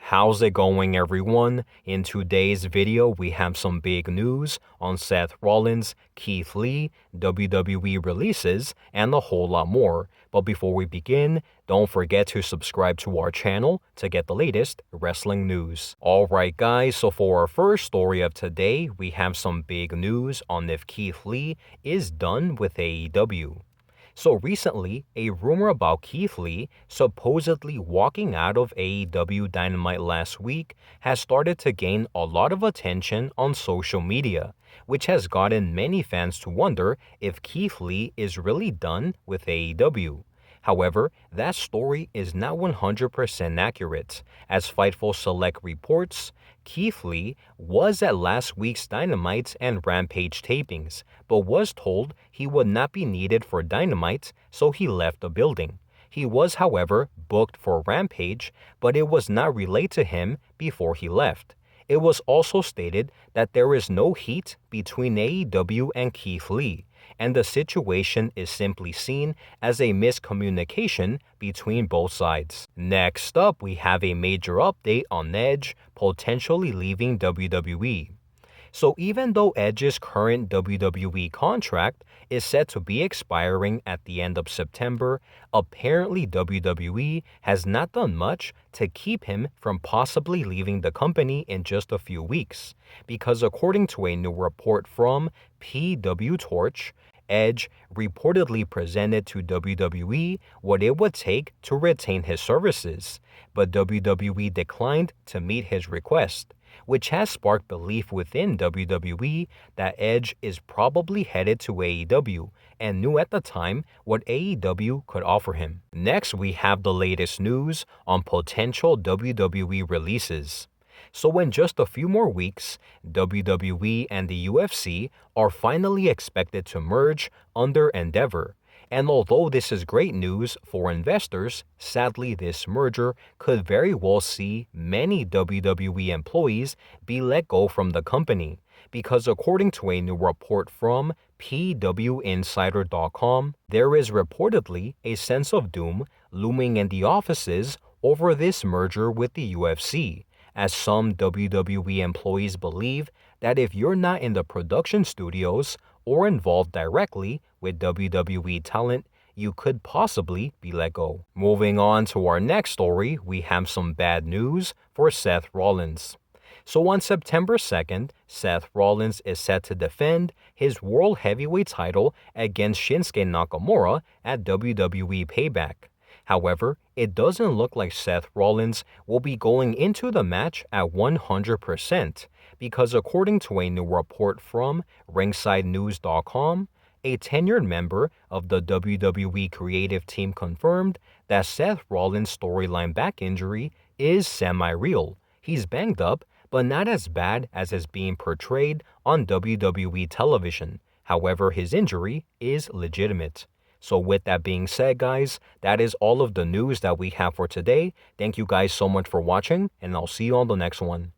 How's it going, everyone? In today's video, we have some big news on Seth Rollins, Keith Lee, WWE Releases, and a whole lot more. But before we begin, don't forget to subscribe to our channel to get the latest wrestling news. Alright guys, so for our first story of today, we have some big news on if Keith Lee is done with AEW. So recently, a rumor about Keith Lee supposedly walking out of AEW Dynamite last week has started to gain a lot of attention on social media, which has gotten many fans to wonder if Keith Lee is really done with AEW. However, that story is not 100% accurate. As Fightful Select reports, Keith Lee was at last week's Dynamite and Rampage tapings, but was told he would not be needed for Dynamite, so he left the building. He was, however, booked for Rampage, but it was not relayed to him before he left. It was also stated that there is no heat between AEW and Keith Lee, and the situation is simply seen as a miscommunication between both sides. Next up, we have a major update on Edge potentially leaving WWE. So even though Edge's current WWE contract is set to be expiring at the end of September, apparently WWE has not done much to keep him from possibly leaving the company in just a few weeks, because according to a new report from PW Torch, Edge reportedly presented to WWE what it would take to retain his services, but WWE declined to meet his request, which has sparked belief within WWE that Edge is probably headed to AEW and knew at the time what AEW could offer him. Next, we have the latest news on potential WWE releases. So in just a few more weeks, WWE and the UFC are finally expected to merge under Endeavor. And although this is great news for investors, sadly this merger could very well see many WWE employees be let go from the company, because according to a new report from PWInsider.com, there is reportedly a sense of doom looming in the offices over this merger with the UFC, as some WWE employees believe that if you're not in the production studios or involved directly with WWE talent, you could possibly be let go. Moving on to our next story, we have some bad news for Seth Rollins. So on September 2nd, Seth Rollins is set to defend his World Heavyweight title against Shinsuke Nakamura at WWE Payback. However, it doesn't look like Seth Rollins will be going into the match at 100%, because according to a new report from RingsideNews.com, a tenured member of the WWE creative team confirmed that Seth Rollins' storyline back injury is semi-real. He's banged up, but not as bad as is being portrayed on WWE television. However, his injury is legitimate. So with that being said, guys, that is all of the news that we have for today. Thank you guys so much for watching, and I'll see you on the next one.